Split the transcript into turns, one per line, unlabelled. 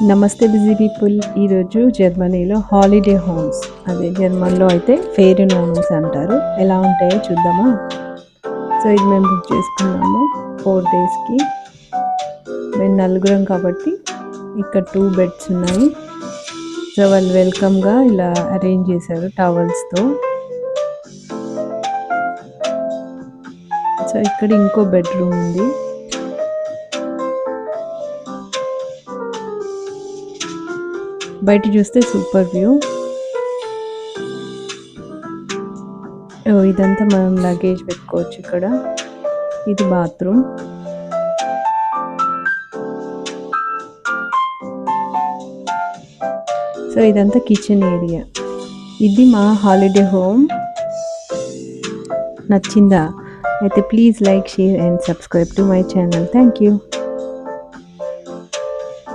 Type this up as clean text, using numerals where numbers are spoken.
నమస్తే busy people. ఈరోజు జర్మనీలో హాలిడే హోమ్స్, అదే జర్మన్లో అయితే ఫెయిర్ హోమ్స్ అంటారు, ఎలా ఉంటాయో చూద్దామా. సో ఇది మేము బుక్ చేసుకున్నాము 4 డేస్కి. మేము నలుగురం కాబట్టి ఇక్కడ 2 బెడ్స్ ఉన్నాయి. సో వాళ్ళు వెల్కమ్గా ఇలా అరేంజ్ చేశారు టవల్స్తో. సో ఇక్కడ ఇంకో బెడ్రూమ్ ఉంది. బయట చూస్తే సూపర్ వ్యూ. ఇదంతా మనం లగేజ్ పెట్టుకోవచ్చు ఇక్కడ. ఇది బాత్రూమ్. సో ఇదంతా కిచెన్ ఏరియా. ఇది మా హాలిడే హోమ్. నచ్చిందా? అయితే please like, share and subscribe to my channel. Thank you.